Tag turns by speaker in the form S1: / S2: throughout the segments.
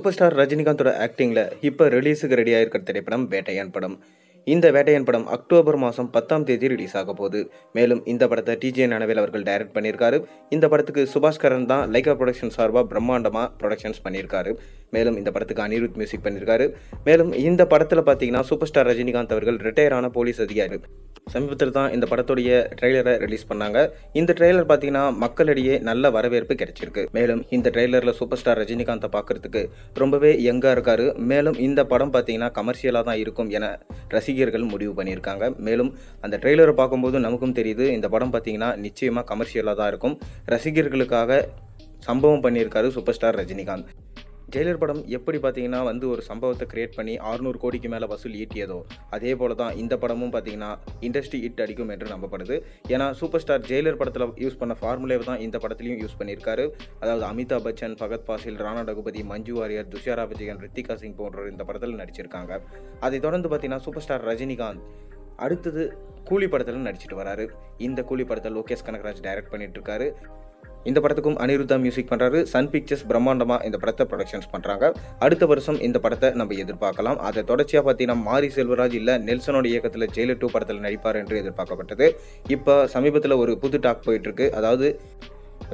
S1: Super star ரஜினிகாந்தோட ஆக்டிங்கில் இப்போ ரிலீஸுக்கு ready ஆகிருக்கிற திரைப்படம் வேட்டையான் படம். இந்த வேட்டையான் படம் அக்டோபர் மாதம் 10ஆம் தேதி ரிலீஸ் ஆக போகுது. மேலும் இந்த படத்தை டிஜே ஞானவேல் அவர்கள் டைரக்ட் பண்ணியிருக்காரு. இந்த படத்துக்கு சுபாஸ்கரன் தான் லைகா ப்ரொடக்ஷன் சார்பாக பிரம்மாண்டமாக ப்ரொடக்ஷன்ஸ் பண்ணியிருக்காரு. மேலும் இந்த படத்துக்கு அனிருத் மியூசிக் பண்ணியிருக்காரு. மேலும் இந்த படத்தில் பார்த்தீங்கன்னா சூப்பர் ஸ்டார் ரஜினிகாந்த் அவர்கள் ரிட்டையர் ஆன போலீஸ் அதிகாரி. சமீபத்தில் தான் இந்த படத்துடைய ட்ரெய்லரை ரிலீஸ் பண்ணாங்க. இந்த ட்ரெய்லர் பார்த்தீங்கன்னா மக்களிடையே நல்ல வரவேற்பு கிடைச்சிருக்கு. மேலும் இந்த ட்ரெய்லரில் சூப்பர் ஸ்டார் ரஜினிகாந்தை பார்க்கறதுக்கு ரொம்பவே யங்காக இருக்காரு. மேலும் இந்த படம் பார்த்தீங்கன்னா கமர்ஷியலாக தான் இருக்கும் என ரசிகர்கள் முடிவு பண்ணியிருக்காங்க. மேலும் அந்த ட்ரெய்லரை பார்க்கும்போது நமக்கும் தெரியுது இந்த படம் பார்த்தீங்கன்னா நிச்சயமாக கமர்ஷியலாக தான் இருக்கும். ரசிகர்களுக்காக சம்பவம் பண்ணியிருக்காரு சூப்பர் ஸ்டார் ரஜினிகாந்த். ஜெயிலர் படம் எப்படி பார்த்தீங்கன்னா ஒரு சம்பவத்தை கிரியேட் பண்ணி 600 கோடிக்கு மேலே வசூல் ஈட்டியதோ அதே போல தான் இந்த படமும் பார்த்தீங்கன்னா இண்டஸ்ட்ரி ஹிட் அடிக்கும் என்று நம்பப்படுது. ஏன்னா சூப்பர் ஸ்டார் ஜெயிலர் படத்தில் யூஸ் பண்ண ஃபார்முலேவை தான் இந்த படத்துலையும் யூஸ் பண்ணியிருக்காரு. அதாவது அமிதாப் பச்சன், ஃபகத் ஃபாசில், ராணா ரகுபதி, மஞ்சு வாரியர், துஷாரா விஜயன், ரித்திகா சிங் போன்றோர் இந்த படத்தில் நடிச்சிருக்காங்க. அதை தொடர்ந்து பார்த்தீங்கன்னா சூப்பர் ஸ்டார் ரஜினிகாந்த் அடுத்தது கூலி படத்தில் நடிச்சிட்டு வராரு. இந்த கூலி படத்தை லோகேஷ் கனகராஜ் டைரக்ட் பண்ணிட்டு இருக்காரு. இந்த படத்துக்கும் அனிருத்தா மியூசிக் பண்ணுறாரு. சன் பிக்சர்ஸ் பிரம்மாண்டமாக இந்த படத்தை ப்ரொடக்ஷன்ஸ் பண்ணுறாங்க. அடுத்த வருஷம் இந்த படத்தை நம்ம எதிர்பார்க்கலாம். அதை தொடர்ச்சியாக பார்த்தீங்கன்னா மாரி செல்வராஜ் இல்லை நெல்சனோட இயக்கத்தில் ஜெயிலர் 2 படத்தில் நடிப்பார் என்று எதிர்பார்க்கப்பட்டது. இப்போ சமீபத்தில் ஒரு புது டாக் போயிட்டுருக்கு. அதாவது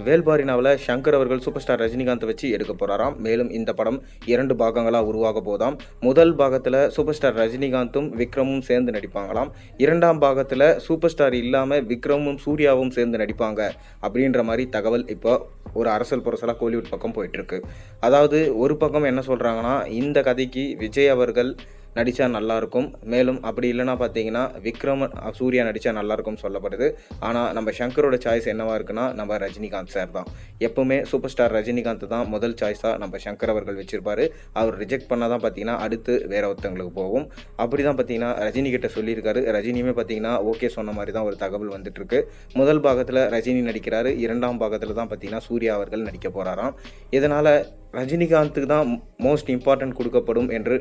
S1: வேல்பாரி நாவலில் சங்கர் அவர்கள் சூப்பர் ஸ்டார் ரஜினிகாந்தை வச்சு எடுக்க போகிறாராம். மேலும் இந்த படம் 2 பாகங்களாக உருவாக போதாம். முதல் பாகத்தில் சூப்பர் ஸ்டார் ரஜினிகாந்தும் விக்ரமும் சேர்ந்து நடிப்பாங்களாம். 2ஆம் பாகத்தில் சூப்பர் ஸ்டார் இல்லாமல் விக்ரமும் சூர்யாவும் சேர்ந்து நடிப்பாங்க அப்படின்ற மாதிரி தகவல் இப்போ ஒரு அரசல் புரசலாக கோலிவுட் பக்கம் போயிட்டுருக்கு. அதாவது ஒரு பக்கம் என்ன சொல்கிறாங்கன்னா இந்த கதைக்கு விஜய் அவர்கள் நடித்தா நல்லாயிருக்கும். மேலும் அப்படி இல்லைனா பார்த்தீங்கன்னா விக்ரம் சூர்யா நடித்தா நல்லாயிருக்கும் சொல்லப்படுது. ஆனால் நம்ம சங்கரோட சாய்ஸ் என்னவாக இருக்குன்னா நம்ம ரஜினிகாந்த் சார் தான். எப்போவுமே சூப்பர் ஸ்டார் ரஜினிகாந்த் தான் முதல் சாய்ஸாக நம்ம சங்கர் அவர்கள் வச்சுருப்பார். அவர் ரிஜெக்ட் பண்ணால் தான் பார்த்தீங்கன்னா அடுத்து வேற ஒருத்தவங்களுக்கு போகும். அப்படி தான் பார்த்தீங்கன்னா ரஜினி கிட்ட சொல்லியிருக்காரு. ரஜினியுமே பார்த்தீங்கன்னா ஓகே சொன்ன மாதிரி தான் ஒரு தகவல் வந்துட்டுருக்கு. முதல் பாகத்தில் ரஜினி நடிக்கிறாரு. 2ஆம் பாகத்தில் தான் பார்த்தீங்கன்னா சூர்யா அவர்கள் நடிக்க போகிறாராம். இதனால் ரஜினிகாந்துக்கு தான் மோஸ்ட் இம்பார்ட்டன்ட் கொடுக்கப்படும் என்று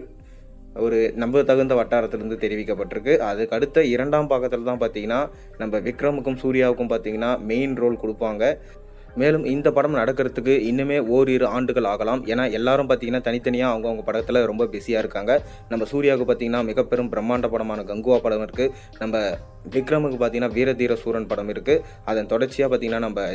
S1: ஒரு நம்ப தகுந்த வட்டாரத்திலிருந்து தெரிவிக்கப்பட்டிருக்கு. அதுக்கு அடுத்த 2ஆம் பாகத்தில் தான் பார்த்தீங்கன்னா நம்ம விக்ரமுக்கும் சூர்யாவுக்கும் பார்த்தீங்கன்னா மெயின் ரோல் கொடுப்பாங்க. மேலும் இந்த படம் நடக்கிறதுக்கு இன்னுமே ஓரிரு ஆண்டுகள் ஆகலாம். ஏன்னா எல்லாரும் பார்த்தீங்கன்னா தனித்தனியாக அவங்கவுங்க படத்தில் ரொம்ப பிஸியாக இருக்காங்க. நம்ம சூர்யாவுக்கு பார்த்தீங்கன்னா மிக பெரும் பிரம்மாண்ட படமான கங்குவா படம் இருக்குது. நம்ம விக்ரமுக்கு பார்த்தீங்கன்னா வீரதீர சூரன் படம் இருக்குது. அதன் தொடர்ச்சியாக பார்த்தீங்கன்னா நம்ம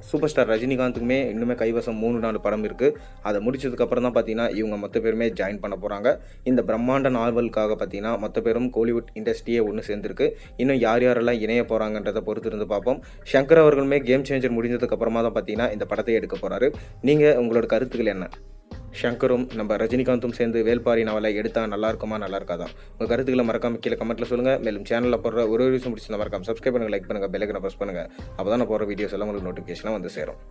S1: சூப்பர் ஸ்டார் ரஜினிகாந்துக்குமே இன்னுமே கைவசம் 3-4 படம் இருக்குது. அதை முடிச்சதுக்கப்புறம் தான் பார்த்தீங்கன்னா இவங்க மொத்த பேருமே ஜாயின் பண்ண போகிறாங்க. இந்த பிரம்மாண்ட நாவலுக்காக பார்த்தீங்கன்னா மொத்த பேரும் கோலிவுட் இண்டஸ்ட்ரியே ஒன்று சேர்ந்துருக்கு. இன்னும் யார் யாரெல்லாம் இணைய போகிறாங்கன்றதை பொறுத்து இருந்து பார்ப்போம். சங்கர் அவர்களுமே கேம் சேஞ்சர் முடிஞ்சதுக்கப்புறமா தான் பார்த்தீங்கன்னா இந்த படத்தை எடுக்க போகிறாரு. நீங்கள் உங்களோட கருத்துக்கள் என்ன? சங்கரும் நம்ம ரஜினிகாந்தும் சேர்ந்து வேல்பாரி நாவலை எடுத்தால் நல்லா இருக்குமா நல்லா இருக்காதா? உங்கள் கருத்துக்களை மறக்காம கீழே கமெண்ட்டில் சொல்லுங்கள். மேலும் சேனலில் போடுற ஒரு விஷயம் பிடிச்சிருந்தா மறக்காம சப்ஸ்கிரைப் பண்ணுங்கள், லைக் பண்ணுங்கள், பெல் ஐகானை ப்ரெஸ் பண்ணுங்கள். அப்போ தான் நான் போகிற வீடியோஸ் எல்லாம் உங்களுக்கு நோட்டிஃபிகேஷனாக வந்து சேரும்.